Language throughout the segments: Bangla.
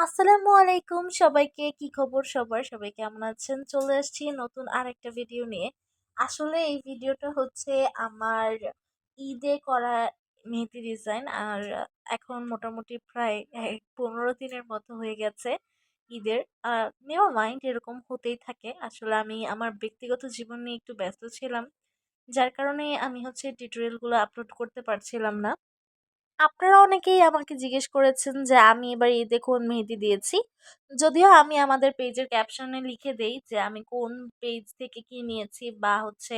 আসসালামু আলাইকুম সবাইকে। কি খবর সবার? সবাই কেমন আছেন? চলে আসছি নতুন আরেকটা ভিডিও নিয়ে। আসলে এই ভিডিওটা হচ্ছে আমার ঈদে করা মেহেদি ডিজাইন। আর এখন মোটামুটি প্রায় ১৫ দিনের মতো হয়ে গেছে ঈদের। নেভার মাইন্ড, এরকম হতেই থাকে। আসলে আমি আমার ব্যক্তিগত জীবন নিয়ে একটু ব্যস্ত ছিলাম। যার কারণে আমি হচ্ছে টিউটোরিয়াল গুলো আপলোড করতে পারছিলাম না। আপনারা অনেকেই আমাকে জিজ্ঞেস করেছেন যে আমি এবার ঈদে কোন মেহেদি দিয়েছি। যদিও আমি আমাদের পেজের ক্যাপশনে লিখে দেই যে আমি কোন পেজ থেকে কি নিয়েছি বা হচ্ছে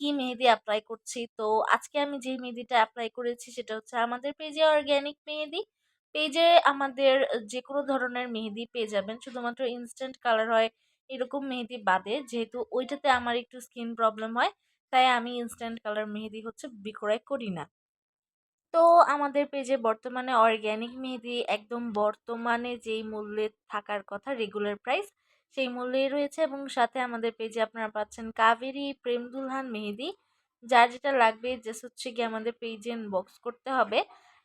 কি মেহেদি এপ্লাই করছি। তো আজকে আমি যে মেহেদিটা এপ্লাই করেছি সেটা হচ্ছে আমাদের পেজে অর্গানিক মেহেদি। পেজে আমাদের যেকোনো ধরনের মেহেদি পেয়ে যাবেন। শুধুমাত্র ইনস্ট্যান্ট কালার হয় এরকম মেহেদি বাদে। যেহেতু ওইটাতে আমার একটু স্কিন প্রবলেম হয়, তাই আমি ইনস্ট্যান্ট কালার মেহেদি হচ্ছে বিক্রয় করি না। তো আমাদের পেজে বর্তমানে অর্গানিক মেহেদি একদম বর্তমানে যেই মূল্যে থাকার কথা, রেগুলার প্রাইস, সেই মূল্যেই রয়েছে। এবং সাথে আমাদের পেজে আপনারা পাচ্ছেন কাবেরী প্রেম দুলহান মেহেদি। যার যেটা লাগবে জাস্ট হচ্ছে গিয়ে আমাদের পেজে ইনবক্স করতে হবে।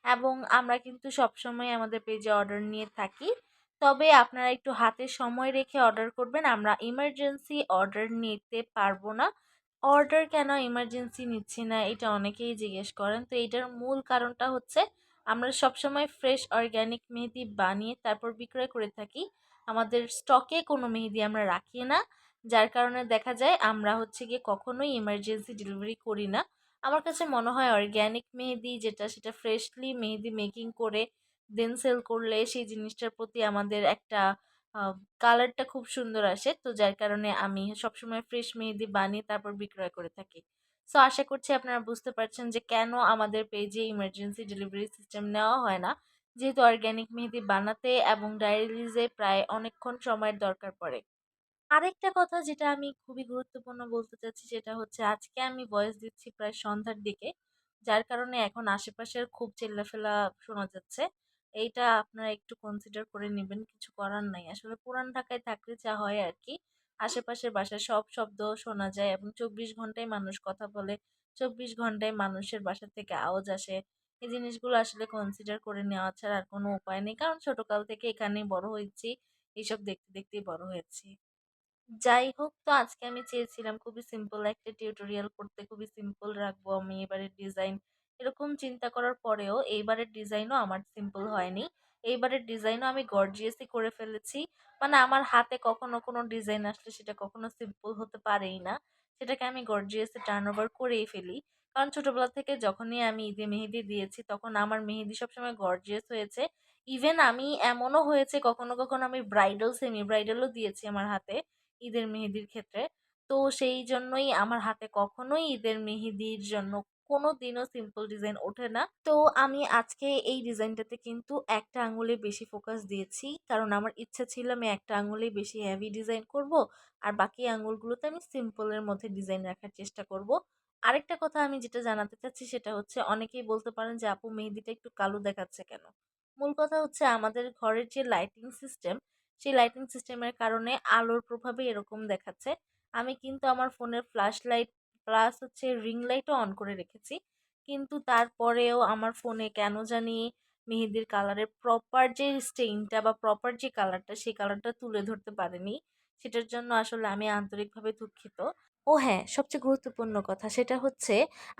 এবং আমরা কিন্তু সবসময় আমাদের পেজে অর্ডার নিয়ে থাকি। তবে আপনারা একটু হাতে সময় রেখে অর্ডার করবেন। আমরা ইমার্জেন্সি অর্ডার নিতে পারবো না। অর্ডার কেন ইমার্জেন্সি নিচ্ছি না, এটা অনেকেই জিজ্ঞেস করেন। তো এটার মূল কারণটা হচ্ছে আমরা সবসময় ফ্রেশ অর্গ্যানিক মেহেদি বানিয়ে তারপর বিক্রয় করে থাকি। আমাদের স্টকে কোনো মেহেদি আমরা রাখি না। যার কারণে দেখা যায় আমরা হচ্ছে গিয়ে কখনোই ইমার্জেন্সি ডেলিভারি করি না। আমার কাছে মনে হয় অর্গ্যানিক মেহেদি যেটা, সেটা ফ্রেশলি মেহেদি মেকিং করে দেন সেল করলে সেই জিনিসটার প্রতি আমাদের একটা কালারটা খুব সুন্দর আসে। তো যার কারণে আমি সবসময় ফ্রেশ মেহেদি বানিয়ে তারপর বিক্রয় করে থাকি। সো আশা করছি আপনারা বুঝতে পারছেন যে কেন আমাদের পেজে ইমার্জেন্সি ডেলিভারি সিস্টেম নেওয়া হয় না। যেহেতু অর্গ্যানিক মেহেদি বানাতে এবং ডায়েরি রিলিজে প্রায় অনেকক্ষণ সময়ের দরকার পড়ে। আরেকটা কথা যেটা আমি খুবই গুরুত্বপূর্ণ বলতে চাচ্ছি সেটা হচ্ছে আজকে আমি ভয়েস দিচ্ছি প্রায় সন্ধ্যার দিকে। যার কারণে এখন আশেপাশের খুব চিল্লাফেলা শোনা যাচ্ছে। এইটা আপনারা একটু কনসিডার করে নিবেন, কিছু করার নাই। আসলে পুরান ঢাকায় থাকলে যা হয় আরকি। আশেপাশের বাসায় সব শব্দ শোনা যায় এবং ২৪ ঘন্টায় মানুষ কথা বলে। ২৪ ঘন্টায় মানুষের বাসা থেকে আওয়াজ আসে। এই জিনিসগুলো আসলে কনসিডার করে নেওয়া ছাড়া আর কোনো উপায় নেই। কারণ ছোটকাল থেকে এখানেই বড় হয়েছি। এসব দেখতে দেখতেই বড় হয়েছি। যাই হোক, তো আজকে আমি চেয়েছিলাম খুবই সিম্পল একটা টিউটোরিয়াল করতে, খুবই সিম্পল রাখবো আমি এবারের ডিজাইন। এরকম চিন্তা করার পরেও এইবারের ডিজাইনও আমার সিম্পল হয়নি। এইবারের ডিজাইনও আমি গর্জিয়াসই করে ফেলেছি। মানে আমার হাতে কখনো কোনো ডিজাইন আসলে সেটা কখনো সিম্পল হতে পারেই না। সেটাকে আমি গর্জিয়াসে টার্ন ওভার করেই ফেলি। কারণ ছোটবেলা থেকে যখনই আমি ঈদে মেহেদি দিয়েছি তখন আমার মেহেদি সবসময় গর্জিয়াস হয়েছে। ইভেন আমি এমনও হয়েছে কখনো কখনো আমি ব্রাইডাল সেমি ব্রাইডালও দিয়েছি আমার হাতে ঈদের মেহেদির ক্ষেত্রে। তো সেই জন্যই আমার হাতে কখনোই ঈদের মেহেদির জন্য কোনোদিনও সিম্পল ডিজাইন ওঠে না। তো আমি আজকে এই ডিজাইনটাতে কিন্তু একটা আঙুলে বেশি ফোকাস দিয়েছি। কারণ আমার ইচ্ছা ছিল আমি একটা আঙুলেই বেশি হেভি ডিজাইন করব। আর বাকি আঙুলগুলোতে আমি সিম্পলের মধ্যে ডিজাইন রাখার চেষ্টা করব। আরেকটা কথা আমি যেটা জানাতে চাচ্ছি সেটা হচ্ছে অনেকেই বলতে পারেন যে আপু মেহেদিটা একটু কালো দেখাচ্ছে কেন? মূল কথা হচ্ছে আমাদের ঘরের যে লাইটিং সিস্টেম, সেই লাইটিং সিস্টেমের কারণে আলোর প্রভাবে এরকম দেখাচ্ছে। আমি কিন্তু আমার ফোনের ফ্ল্যাশ লাইট প্লাস হচ্ছে রিং লাইটও অন করে রেখেছি। কিন্তু তারপরেও আমার ফোনে কেন জানি মেহেদির কালারের প্রপার যে স্টেইনটা বা প্রপার যে কালারটা, সেই কালারটা তুলে ধরতে পারেনি। সেটার জন্য আসলে আমি আন্তরিকভাবে দুঃখিত। ও হ্যাঁ, সবচেয়ে গুরুত্বপূর্ণ কথা সেটা হচ্ছে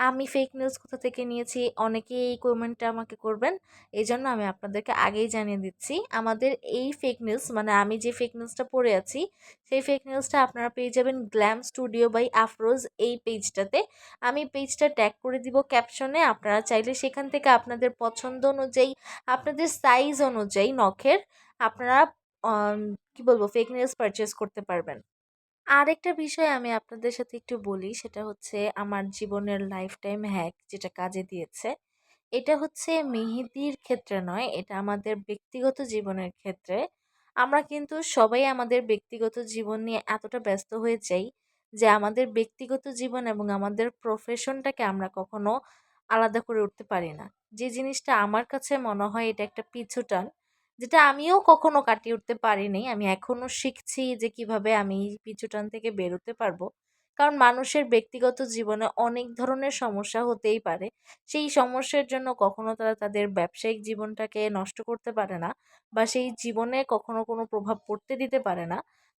আমি ফেক নিউজ কোথা থেকে নিয়েছি অনেকেই এই কমেন্টটা আমাকে করবেন। এজন্য আমি আপনাদেরকে আগেই জানিয়ে দিচ্ছি। আমাদের এই ফেক নিউজ মানে আমি যে ফেক নিউজটা পড়ে আছি, সেই ফেক নিউজটা আপনারা পেয়ে যাবেন গ্ল্যাম স্টুডিও বাই আফরোজ এই পেজটাতে। আমি পেজটা ট্যাগ করে দিব ক্যাপশনে। আপনারা চাইলে সেখান থেকে আপনাদের পছন্দ অনুযায়ী, আপনাদের সাইজ অনুযায়ী নখের আপনারা কি বলবো ফেক নিউজ পারচেজ করতে পারবেন। আরেকটা বিষয় আমি আপনাদের সাথে একটু বলি সেটা হচ্ছে আমার জীবনের লাইফ টাইম হ্যাক যেটা কাজে দিয়েছে। এটা হচ্ছে মেহেদির ক্ষেত্রে নয়, এটা আমাদের ব্যক্তিগত জীবনের ক্ষেত্রে। আমরা কিন্তু সবাই আমাদের ব্যক্তিগত জীবন নিয়ে এতটা ব্যস্ত হয়ে যাই যে আমাদের ব্যক্তিগত জীবন এবং আমাদের প্রফেশনটাকে আমরা কখনো আলাদা করে উঠতে পারি না। যে জিনিসটা আমার কাছে মনে হয় এটা একটা পিছুটান, যেটা আমিও কখনো কাটিয়ে উঠতে পারিনি। আমি এখনো শিখছি যে কিভাবে আমি এই পিছুটান থেকে বেরোতে পারবো। কারণ মানুষের ব্যক্তিগত জীবনে অনেক ধরনের সমস্যা হতেই পারে। সেই সমস্যার জন্য কখনো তারা তাদের ব্যবসায়িক জীবনটাকে নষ্ট করতে পারে না বা সেই জীবনে কখনো কোনো প্রভাব পড়তে দিতে পারে না।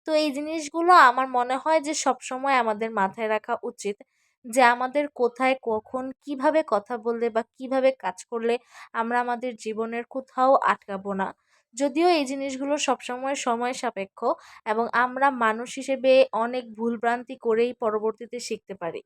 তো এই জিনিসগুলো আমার মনে হয় যে সবসময় আমাদের মাথায় রাখা উচিত যে আমাদের কোথায়, কখন, কিভাবে কথা বললে বা কিভাবে কাজ করলে আমরা আমাদের জীবনের কোথাও আটকাবো না। যদিও এই জিনিসগুলো সবসময় সময় সাপেক্ষ এবং আমরা মানুষ হিসেবে অনেক ভুলভ্রান্তি করেই পরবর্তীতে শিখতে পারি।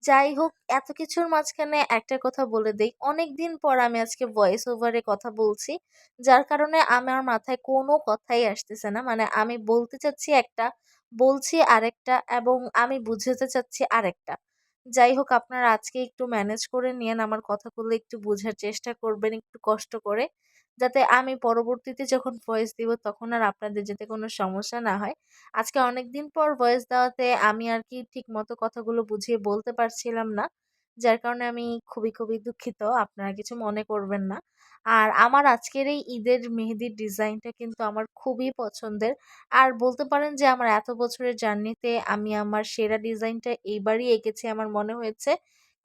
যাই হোক, এত কিছুর মাঝখানে একটা কথা বলে দেই। অনেকদিন পর আমি আজকে ভয়েস ওভারে কথা বলছি। যার কারণে আমার মাথায় কোনো কথাই আসতেছে না। মানে আমি বলতে চাচ্ছি একটা, বলছি আরেকটা এবং আমি বুঝাতে চাচ্ছি আরেকটা। যাই হোক, আপনারা আজকে একটু ম্যানেজ করে নিয়েন। আমার কথাগুলো একটু বোঝার চেষ্টা করবেন একটু কষ্ট করে। যাতে আমি পরবর্তীতে যখন ভয়েস দিব তখন আর আপনাদের যাতে কোনো সমস্যা না হয়। আজকে অনেকদিন পর ভয়েস দেওয়াতে আমি আরকি ঠিকমতো কথাগুলো বুঝিয়ে বলতে পারছিলাম না। যার কারণে আমি খুবই দুঃখিত। আপনারা কিছু মনে করবেন না। আর আমার আজকের এই ঈদের মেহেদির ডিজাইনটা কিন্তু আমার খুবই পছন্দের। আর বলতে পারেন যে আমার এত বছরের জার্নিতে আমি আমার সেরা ডিজাইনটা এইবারই এঁকেছি আমার মনে হয়েছে।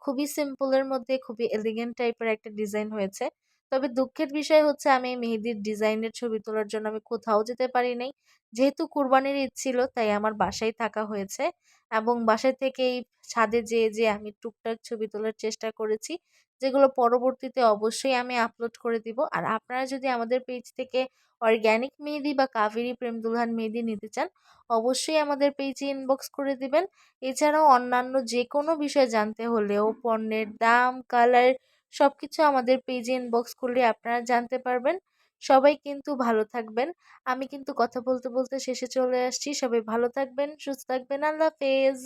খুবই সিম্পলের মধ্যে খুবই এলিগেন্ট টাইপের একটা ডিজাইন হয়েছে। তবে দুঃখের বিষয় হচ্ছে আমি এই মেহেদির ডিজাইনের ছবি তোলার জন্য আমি কোথাও যেতে পারি নাই। যেহেতু কুরবানির ঈদ ছিল তাই আমার বাসায় থাকা হয়েছে এবং বাসায় থেকেই ছাদে যেয়ে আমি টুকটাক ছবি তোলার চেষ্টা করেছি। যেগুলো পরবর্তীতে অবশ্যই আমি আপলোড করে দিব। আর আপনারা যদি আমাদের পেজ থেকে অর্গানিক মেহেদি বা কাবেরী প্রেম দুলহান মেহেদি নিতে চান, অবশ্যই আমাদের পেজে ইনবক্স করে দিবেন। এছাড়াও অন্যান্য যেকোনো বিষয় জানতে হলেও পণ্যের দাম, কালার সবকিছু আমাদের পেজে ইনবক্স করলে আপনারা জানতে পারবেন। সবাই কিন্তু ভালো থাকবেন। আমি কিন্তু কথা বলতে শেষে চলে আসছি। সবাই ভালো থাকবেন, সুস্থ থাকবেন। আল্লাহ হাফেজ।